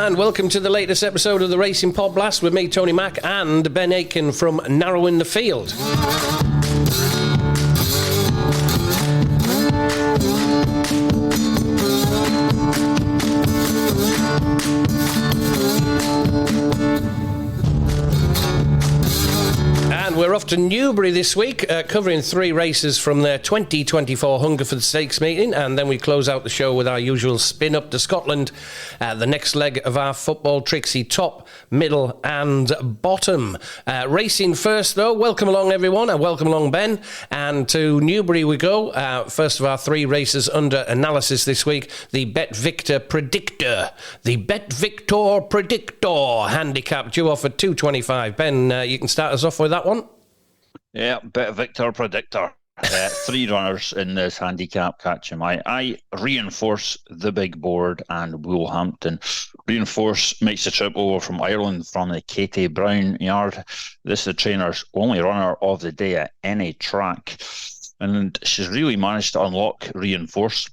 And welcome to the latest episode of the Racing PodBlast with me, Tony Mack, and Ben Aiken from Narrowing the Field. And we're off to Newbury this week, covering 3 races from their 2024 Hungerford Stakes meeting, and then we close out the show with our usual spin up to Scotland, the next leg of our football trixie, top, middle and bottom. Racing first though, welcome along everyone, and welcome along Ben, and to Newbury we go. First of our 3 races under analysis this week, the BetVictor Predictor. The BetVictor Predictor handicap due off at 225. Ben, you can start us off with that one. Yeah, BetVictor Predictor. 3 runners in this handicap catch 'em. I reinforce the big board and Woolhampton. Reinforce makes the trip over from Ireland from the Katie Brown yard. This is the trainer's only runner of the day at any track. And she's really managed to unlock Reinforce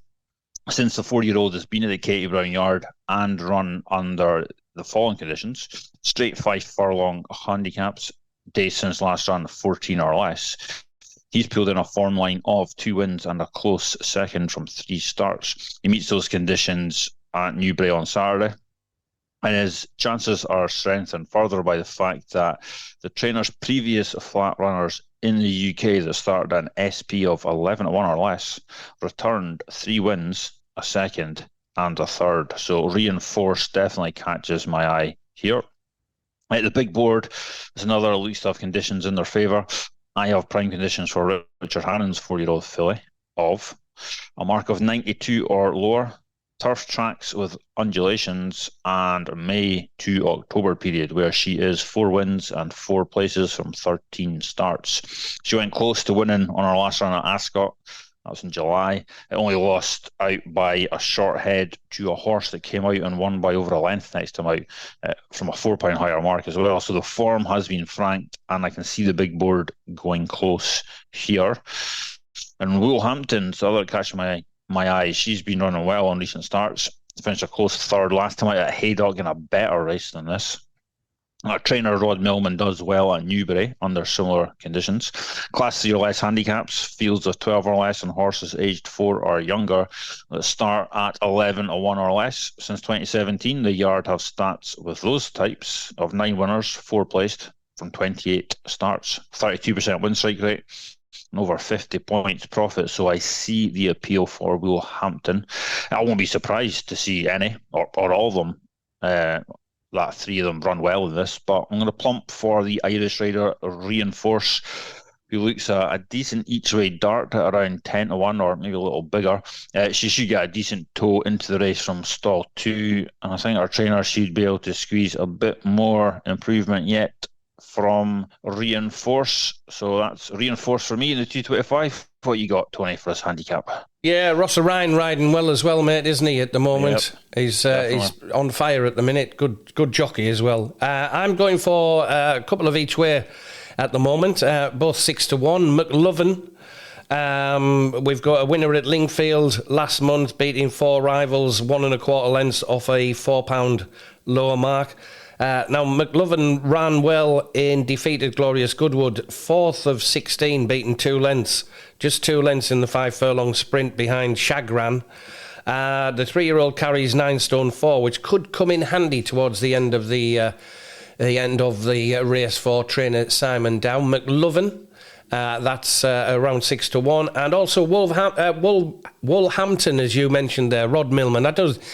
since the 4-year-old has been at the Katie Brown yard and run under the following conditions. Straight 5 furlong handicaps. Days since last run, 14 or less. He's pulled in a form line of 2 wins and a close second from 3 starts. He meets those conditions at Newbury on Saturday, and his chances are strengthened further by the fact that the trainer's previous flat runners in the UK that started an SP of 11-1 or less returned 3 wins, a second and a third. So Reinforce definitely catches my eye here. At the big board, there's another list of conditions in their favour. I have prime conditions for Richard Hannon's 4-year-old filly of a mark of 92 or lower, turf tracks with undulations, and May to October period where she is 4 wins and 4 places from 13 starts. She went close to winning on her last run at Ascot. That was in July. It only lost out by a short head to a horse that came out and won by over a length next to him out from a £4 higher mark as well. So the form has been franked, and I can see the big board going close here. And Woolhampton's the other catch my eye. She's been running well on recent starts. Finished a close third last time out at Haydock in a better race than this. Our trainer Rod Millman does well at Newbury under similar conditions. Class 3 or less handicaps, fields of 12 or less and horses aged 4 or younger that start at 11-1 or less. Since 2017, the yard have stats with those types of 9 winners, 4 placed from 28 starts, 32% win strike rate, and over 50 points profit. So I see the appeal for Woolhampton. I won't be surprised to see any or all of them that 3 of them run well in this, but I'm going to plump for the Irish rider Reinforce, who looks a decent each-way dart at around 10-1 or maybe a little bigger. She should get a decent toe into the race from stall 2, and I think our trainer should be able to squeeze a bit more improvement yet from Reinforce. So that's Reinforce for me in the 225. What you got, Tony, for this handicap? Yeah, Ross O'Ryan riding well as well, mate, isn't he, at the moment? Yep. He's on fire at the minute. Good jockey as well. I'm going for a couple of each way at the moment, both 6-1. McLovin. We've got a winner at Lingfield last month, beating 4 rivals, 1 1/4 lengths off a £4 lower mark. Now, McLovin ran well in defeated Glorious Goodwood, 4th of 16, beaten 2 lengths. Just 2 lengths in the 5 furlong sprint behind Shagran. The 3-year-old carries 9 stone 4, which could come in handy towards the end of the race for trainer Simon Dow. McLovin. That's around 6-1, and also Woolhampton, as you mentioned there, Rod Millman.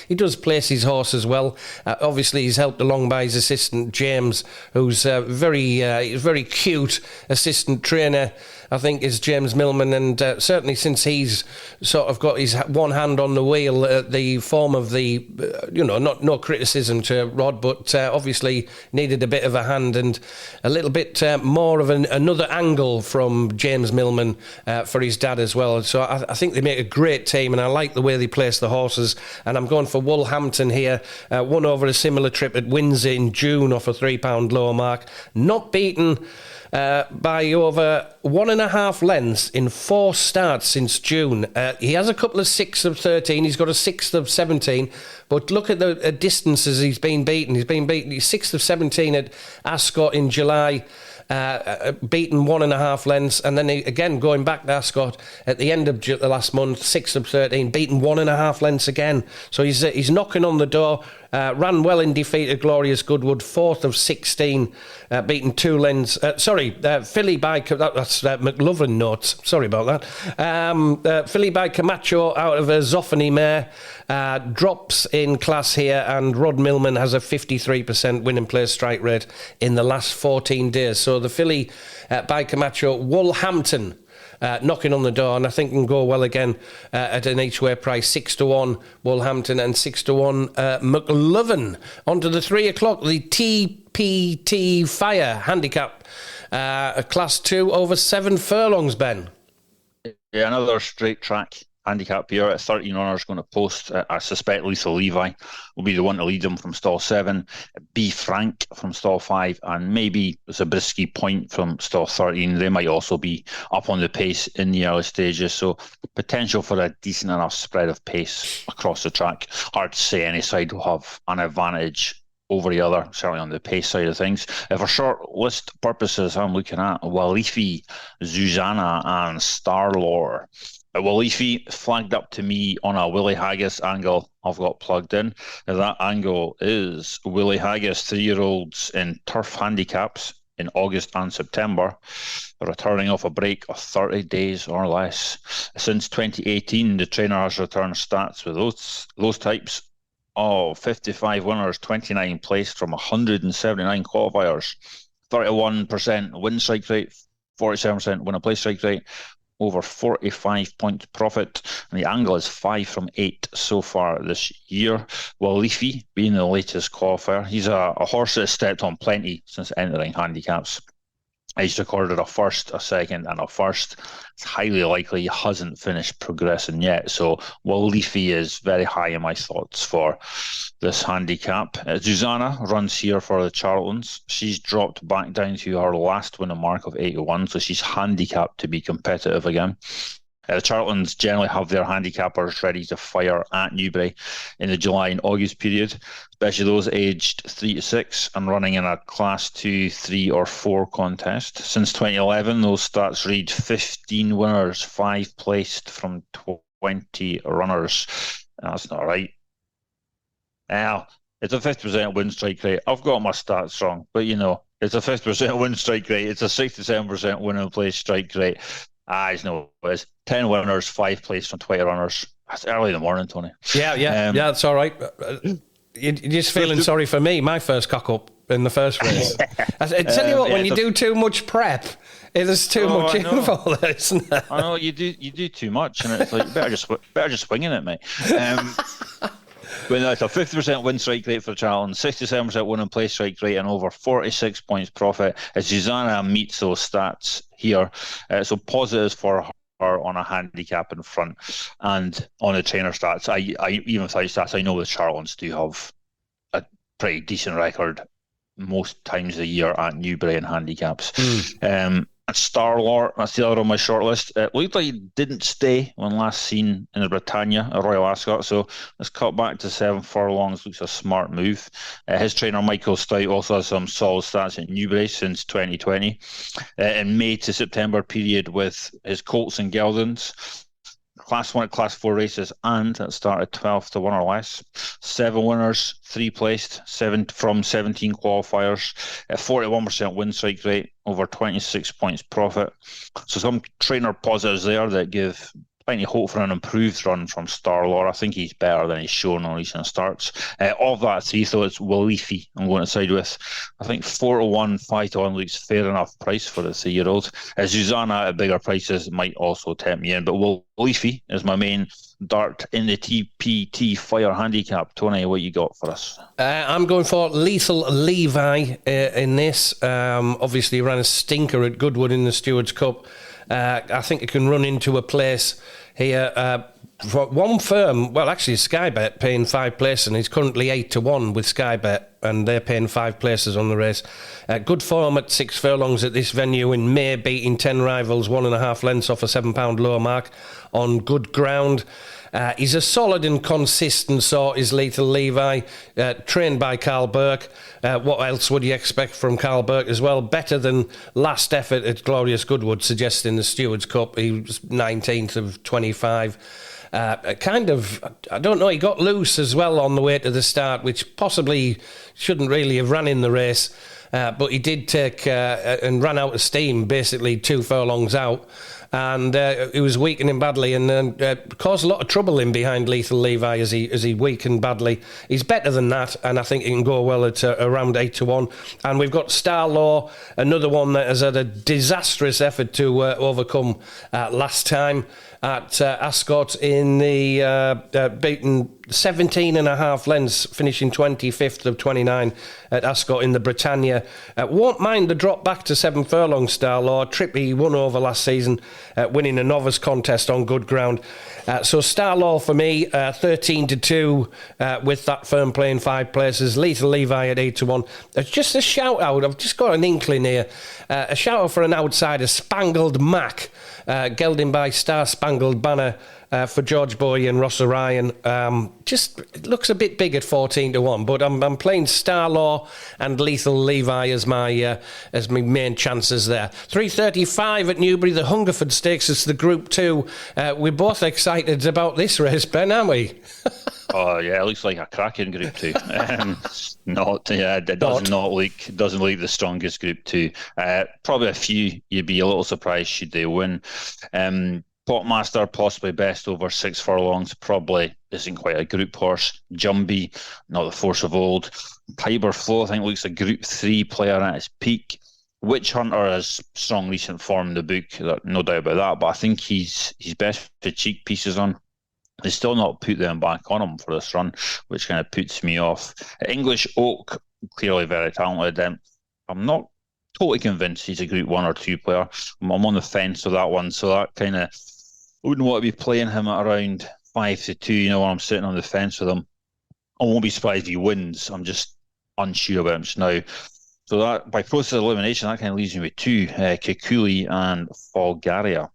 He does place his horses well. Obviously, he's helped along by his assistant James, who's very cute assistant trainer. I think is James Millman, and certainly since he's sort of got his one hand on the wheel, the form of the, no criticism to Rod, but obviously needed a bit of a hand and a little bit more of another angle from James Millman for his dad as well. So I think they make a great team, and I like the way they place the horses, and I'm going for Woolhampton here. Won over a similar trip at Windsor in June off a £3 lower mark. Not beaten by over 1.5 lengths in 4 starts since June. He has a couple of 6th of 13. He's got a 6th of 17. But look at the distances he's been beaten. He's 6th of 17 at Ascot in July. Beaten 1.5 lengths, and then again going back to Ascot at the end of the last month, 6th of 13, beaten 1.5 lengths again. So he's knocking on the door. Ran well in defeat at Glorious Goodwood, 4th of 16, beaten 2 lengths. Filly by that's McLovin notes. Sorry about that. Filly by Camacho out of a Zoffany mare. Drops in class here, and Rod Millman has a 53% win and place strike rate in the last 14 days. So the filly by Camacho, Woolhampton, knocking on the door, and I think can go well again at an each way price, 6-1 Woolhampton and 6-1 McLovin. On to the 3 o'clock, the TPT Fire Handicap, class 2 over 7 furlongs, Ben. Yeah, another straight track handicap here at 13 runners going to post. I suspect Lethal Levi will be the one to lead them from stall 7, B Frank from stall 5, and maybe Zabriskie Point from stall 13. They might also be up on the pace in the early stages, so potential for a decent enough spread of pace across the track. Hard to say any side will have an advantage over the other, certainly on the pace side of things. For short list purposes, I'm looking at Walifi, Zuzana and Starlore. Walifi flagged up to me on a Willie Haggis angle I've got plugged in. Now that angle is Willie Haggis 3-year-olds in turf handicaps in August and September, returning off a break of 30 days or less. Since 2018, the trainer has returned stats with those types of 55 winners, 29 placed from 179 qualifiers, 31% win strike rate, 47% win and place strike rate, over 45 point profit, and the angle is 5 from 8 so far this year. Walifi being the latest qualifier. He's a horse that has stepped on plenty since entering handicaps. He's recorded a first, a second, and a first. It's highly likely he hasn't finished progressing yet. So Walifi is very high in my thoughts for this handicap. Zuzana runs here for the Charltons. She's dropped back down to her last winning mark of 81, so she's handicapped to be competitive again. The Charltons generally have their handicappers ready to fire at Newbury in the July and August period, especially those aged 3 to 6 and running in a Class 2, 3 or 4 contest. Since 2011, those stats read 15 winners, 5 placed from 20 runners. That's not right. Now, it's a 50% win strike rate. I've got my stats wrong, but it's a 50% win strike rate. It's a 67% win and place strike rate. It's no, it's 10 winners, 5 placed from 20 runners. That's early in the morning, Tony. Yeah, that's all right. You're just feeling sorry for me, my first cock up in the first race. I tell you what, when you do too much prep, there's too much info there, isn't there? I know, you do too much, and it's like, better just swinging it, mate. When it's a 50% win strike rate for Charlton, 67% win and place strike rate, and over 46 points profit. Susanna meets those stats here, so positives for her on a handicap in front and on the trainer stats. I even without stats, I know the Charltons do have a pretty decent record most times of the year at Newbury and handicaps. Starlore, that's the other on my shortlist. It looked like he didn't stay when last seen in the Britannia at Royal Ascot, so let's cut back to 7 furlongs. Looks a smart move. His trainer Michael Stout also has some solid stats at Newbury since 2020. In May to September period with his Colts and Geldings. Class 1 and Class 4 races, and that started 12 to 1 or less. 7 winners, 3 placed, 7 from 17 qualifiers, 41% win strike rate, over 26 points profit. So some trainer positives there that give plenty of hope for an improved run from Starlore. I think he's better than he's shown on recent starts. Of that 3, though, it's Walifi I'm going to side with. I think 4-1, 5-1 looks fair enough price for the 3-year-old. Susanna at bigger prices might also tempt me in, but Walifi is my main dart in the TPT Fire Handicap. Tony, what you got for us? I'm going for Lethal Levi in this. Obviously, he ran a stinker at Goodwood in the Stewards' Cup. I think it can run into a place here for one firm. Well, actually, Sky Bet paying 5 place, and he's currently 8 to 1 with Sky Bet. and they're paying 5 places on the race. Good form at 6 furlongs at this venue in May, beating 10 rivals, 1.5 lengths off a £7 lower mark on good ground. He's a solid and consistent sort, is Lethal Levi, trained by Carl Burke. What else would you expect from Carl Burke as well? Better than last effort at Glorious Goodwood, suggesting the Stewards Cup. He was 19th of 25. I don't know, he got loose as well on the way to the start, which possibly shouldn't really have run in the race. But he did take and ran out of steam, basically 2 furlongs out. And he was weakening badly and caused a lot of trouble in behind Lethal Levi as he weakened badly. He's better than that, and I think he can go well at around 8-1. And we've got Star Law, another one that has had a disastrous effort to overcome last time at Ascot in the beaten 17.5 lengths, finishing 25th of 29 at Ascot in the Britannia. Won't mind the drop back to 7 furlongs, Star Law. Trippy won over last season, winning a novice contest on good ground. So Star Law for me, 13-2 with that firm playing 5 places. Lethal Levi at 8-1. Just a shout out, I've just got an inkling here. A shout out for an outsider, Spangled Mac, gelding by Star Spangled Banner. For George Boy and Ross Orion, just it looks a bit big at 14-1, but I'm playing Star Law and Lethal Levi as my main chances there. 3:35 at Newbury, the Hungerford Stakes is the Group 2. We're both excited about this race, Ben, aren't we? Oh yeah, it looks like a cracking Group 2. It doesn't look the strongest Group 2. Probably a few you'd be a little surprised should they win. Potmaster, possibly best over 6 furlongs, probably isn't quite a group horse. Jumbie, not the force of old. Piper Flow, I think, looks a Group 3 player at his peak. Witch Hunter has strong recent form in the book, no doubt about that, but I think he's best to cheek pieces on. They still not put them back on him for this run, which kind of puts me off. English Oak, clearly very talented. I'm not totally convinced he's a Group 1 or 2 player. I'm on the fence with that one, so that kind of wouldn't want to be playing him at around 5-2, when I'm sitting on the fence with him. I won't be surprised if he wins. I'm just unsure about him just now. So that, by process of elimination, that kind of leaves me with 2, Kikuli and Folgaria.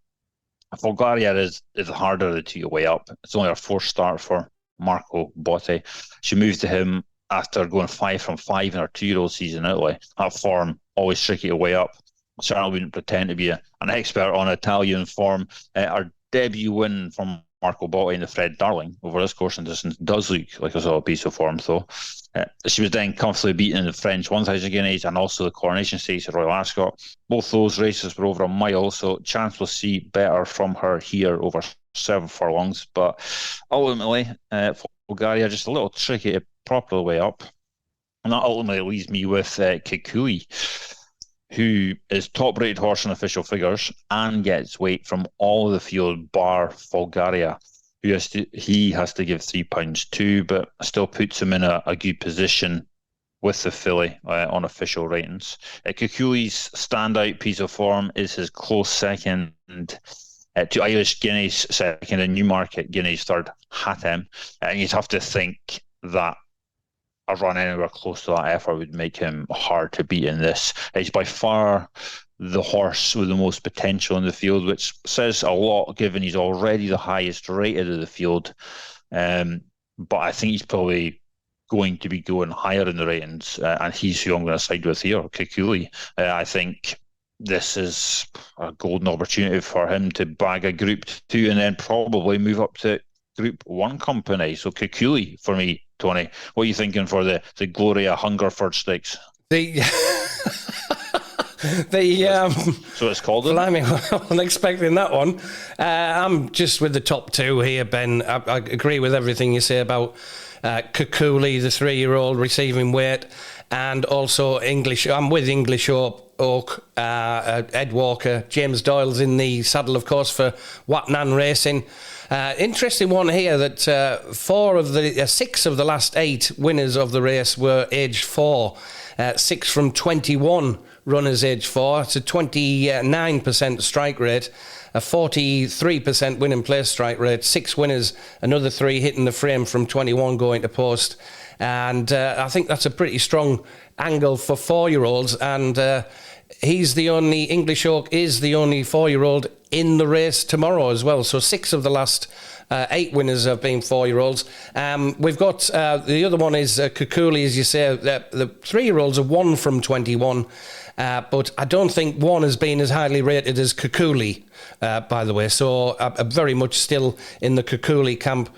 Folgaria is harder of the 2 to weigh up. It's only our 4th start for Marco Botti. She moved to him after going 5 from 5 in her 2-year-old season in Italy. That form, always tricky to weigh up. Certainly wouldn't pretend to be an expert on Italian form. Our debut win from Marco Botti and the Fred Darling over this course and distance does look like a solid piece of form, though. She was then comfortably beaten in the French 1,000 guineas and also the Coronation Stakes at Royal Ascot. Both those races were over a mile, so chance we'll see better from her here over 7 furlongs. But ultimately, Bulgaria just a little tricky to properly weigh up. And that ultimately leaves me with Kikui, who is top-rated horse on official figures and gets weight from all of the field bar Folgaria, who he has to give £3 to, but still puts him in a good position with the filly on official ratings. Kikuli's standout piece of form is his close second to Irish Guineas second and Newmarket Guineas third, Hatem. And you'd have to think that a run anywhere close to that effort would make him hard to beat in this. He's by far the horse with the most potential in the field, which says a lot given he's already the highest rated of the field. But I think he's probably going to be going higher in the ratings, and he's who I'm going to side with here, Kikuli. I think this is a golden opportunity for him to bag a Group 2 and then probably move up to Group 1 company. So Kikuli for me, Tony. What are you thinking for the Gloria Hungerford Stakes? So it's called it? I wasn't expecting that one. I'm just with the top 2 here, Ben. I agree with everything you say about Kikuli, the 3-year-old receiving weight, and also English. I'm with English Oak, Ed Walker, James Doyle's in the saddle, of course, for Watnan Racing. Interesting one here that 6 of the last 8 winners of the race were aged 4. 6 from 21 runners aged 4. It's a 29% strike rate, a 43% win and place strike rate. 6 winners, another 3 hitting the frame from 21 going to post. And I think that's a pretty strong angle for 4-year-olds. And he's the only, English Oak is the only 4-year-old in the race tomorrow as well. So 6 of the last 8 winners have been 4-year-olds. We've got, the other one is Kukuli, as you say. The 3-year-olds are 1 from 21. But I don't think one has been as highly rated as Kukuli, by the way. So very much still in the Kukuli camp.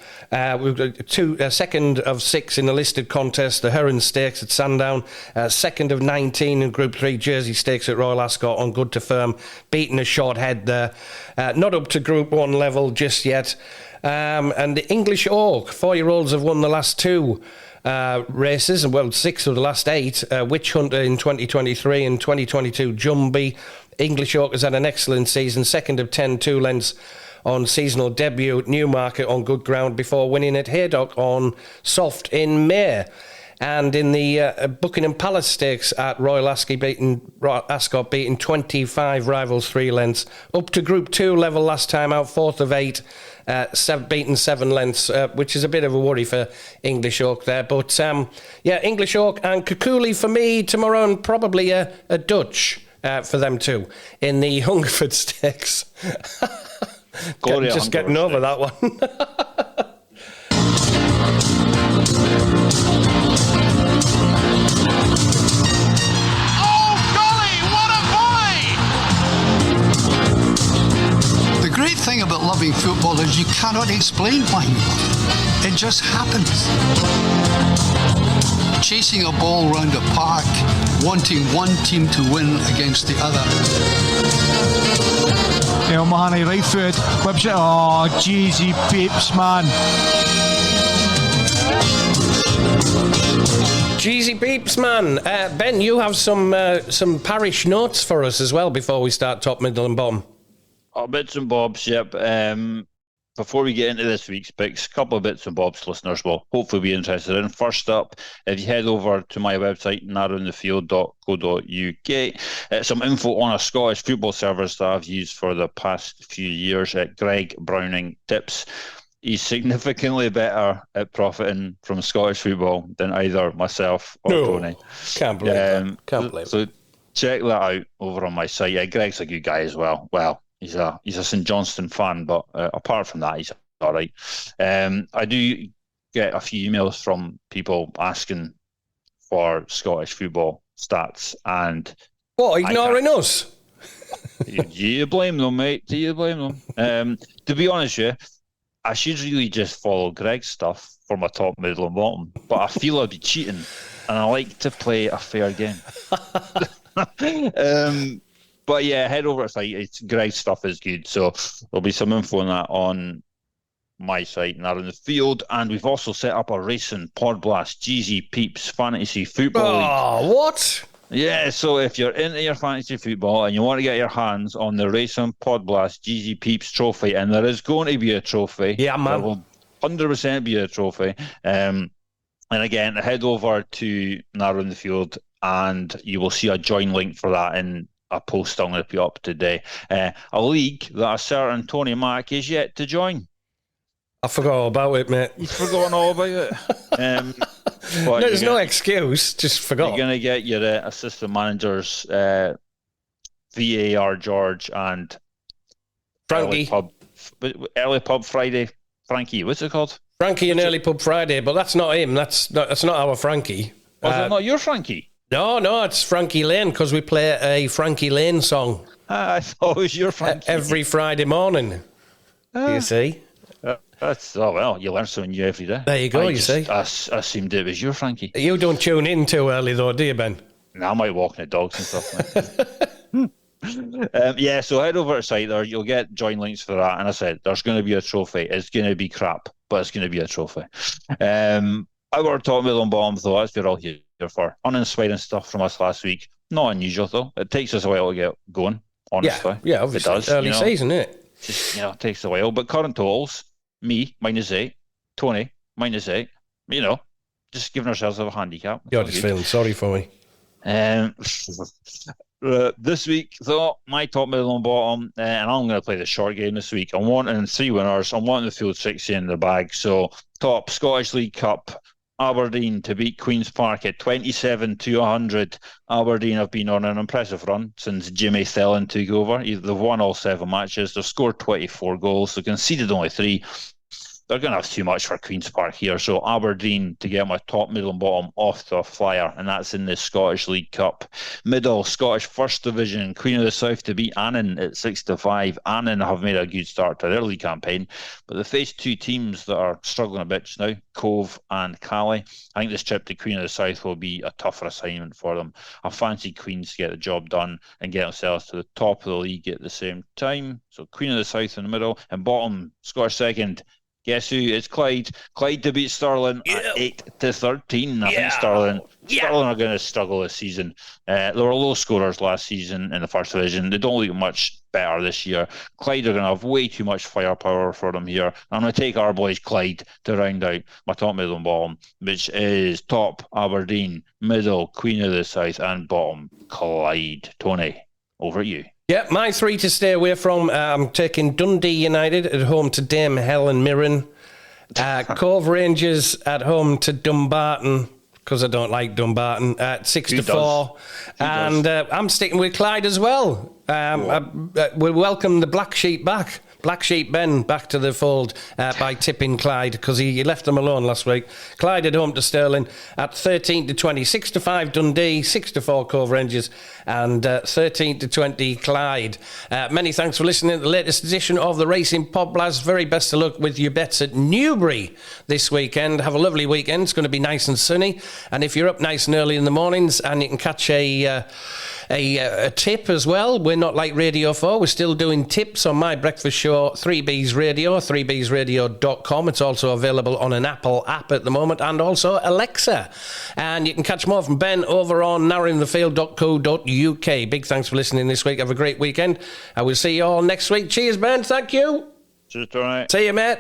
We've got second of 6 in the listed contest, the Heron Stakes at Sandown. Second of 19 in Group 3 Jersey Stakes at Royal Ascot on Good to Firm. Beating a short head there. Not up to Group 1 level just yet. And the English Oak, 4-year-olds have won the last 2 races, and 6 of the last 8. Witch Hunter in 2023 and 2022 Jumbie. English Oak has had an excellent season, second of 10 2 lengths on seasonal debut at Newmarket on good ground before winning at Haydock on soft in May. And in the Buckingham Palace Stakes at Royal Ascot beating 25 rivals 3 lengths. Up to Group 2 level last time out, 4th of 8. Beaten 7 lengths, which is a bit of a worry for English Oak there. But, English Oak and Kukuli for me tomorrow, and probably a Dutch for them too in the Hungerford Stakes. Just getting over that one. The great thing about loving football is you cannot explain why you love it. It just happens. Chasing a ball round a park, wanting one team to win against the other. El Mahoney, right foot, whips it. Oh, jeez, peeps, man. Jeezy peeps, man. Ben, you have some parish notes for us as well before we start top, middle and bottom. Oh, bits and bobs, yep. Before we get into this week's picks, a couple of bits and bobs listeners will hopefully be interested in. First up, if you head over to my website, narrowinthefield.co.uk, some info on a Scottish football service that I've used for the past few years at Greg Browning Tips. He's significantly better at profiting from Scottish football than either myself or Tony. Can't believe that. Can't believe So check that out over on my site. Yeah, Greg's a good guy as well. Well, he's a St Johnstone fan, but apart from that, he's all right. I do get a few emails from people asking for Scottish football stats, and what, ignoring us? Do you blame them, mate? Do you blame them? To be honest with you, I should really just follow Greg's stuff for my top, middle, and bottom, but I feel I'd be cheating, and I like to play a fair game. But yeah, head over to the site. Greg's stuff is good, so there'll be some info on that on my site, Narrow in the Field. And we've also set up a Racing PodBlast GZ Peeps Fantasy Football League. Oh, what? Yeah, so if you're into your fantasy football and you want to get your hands on the Racing PodBlast GZ Peeps trophy, and there is going to be a trophy. Yeah, man. There will 100% be a trophy. And again, head over to Narrow in the Field and you will see a join link for that in a post I'm going to put up today. A league that a certain Tony Mack is yet to join. I forgot all about it, mate. You've forgotten all about it. No, there's no excuse. Just forgot. You're going to get your assistant managers, VAR George and Frankie. Early Pub Friday. Frankie, what's it called? Frankie and Early Pub Friday, but that's not him. That's not our Frankie. Was it not your Frankie? No, it's Frankie Lane, because we play a Frankie Lane song. I thought it was your Frankie. Every Friday morning. You see? You learn something new every day. There you go, you see. I assumed it was your Frankie. You don't tune in too early though, do you, Ben? No, I might walk the dogs and stuff. So head over to the site there. You'll get join links for that. And I said, there's going to be a trophy. It's going to be crap, but it's going to be a trophy. Our top, middle and bottom, though, that's what we're all here for. Uninspiring stuff from us last week. Not unusual, though. It takes us a while to get going, honestly. Yeah, obviously. It does. Early season, isn't it? Just, it takes a while. But current totals, me, -8. Tony, -8. Just giving ourselves a handicap. You're just feeling sorry for me. This week, though, my top, middle and bottom, and I'm going to play the short game this week. I'm wanting 3 winners. I'm wanting the field trixie in the bag. So, top, Scottish League Cup, Aberdeen to beat Queen's Park at 27-100. Aberdeen have been on an impressive run since Jimmy Thelen took over. They've won all 7 matches. They've scored 24 goals. They've conceded only 3. They're going to have too much for Queen's Park here. So Aberdeen to get my top, middle and bottom off to a flyer, and that's in the Scottish League Cup. Middle, Scottish First Division, Queen of the South to beat Annan at 6-5. Annan have made a good start to their league campaign, but they face 2 teams that are struggling a bit just now, Cove and Cali. I think this trip to Queen of the South will be a tougher assignment for them. I fancy Queens to get the job done and get themselves to the top of the league at the same time. So Queen of the South in the middle, and bottom, Scottish Second. Guess who? It's Clyde. Clyde to beat Stirling at 8-13. I think Stirling are going to struggle this season. They were low scorers last season in the First Division. They don't look much better this year. Clyde are going to have way too much firepower for them here. I'm going to take our boys Clyde to round out my top, middle and bottom, which is top Aberdeen, middle Queen of the South, and bottom Clyde. Tony, over to you. Yeah, my 3 to stay away from. I'm taking Dundee United at home to Dame Helen Mirren. Cove Rangers at home to Dumbarton, because I don't like Dumbarton, at 6-4. And I'm sticking with Clyde as well. We'll welcome the Black Sheep back. Black Sheep Ben back to the fold by tipping Clyde, because he left them alone last week. Clyde at home to Stirling at 13-20, 6-5 Dundee, 6-4 Cove Rangers, and 13-20 Clyde. Many thanks for listening to the latest edition of the Racing PodBlast. Very best of luck with your bets at Newbury this weekend. Have a lovely weekend. It's going to be nice and sunny, and if you're up nice and early in the mornings and you can catch a tip as well, we're not like Radio 4, we're still doing tips on my breakfast show 3B's Radio, 3bsradio.com. It's also available on an Apple app at the moment, and also Alexa. And you can catch more from Ben over on narrowingthefield.co.uk. Big thanks for listening this week. Have a great weekend. I will see you all next week. Cheers, Ben. Thank you. Cheers, Tony. See you, mate.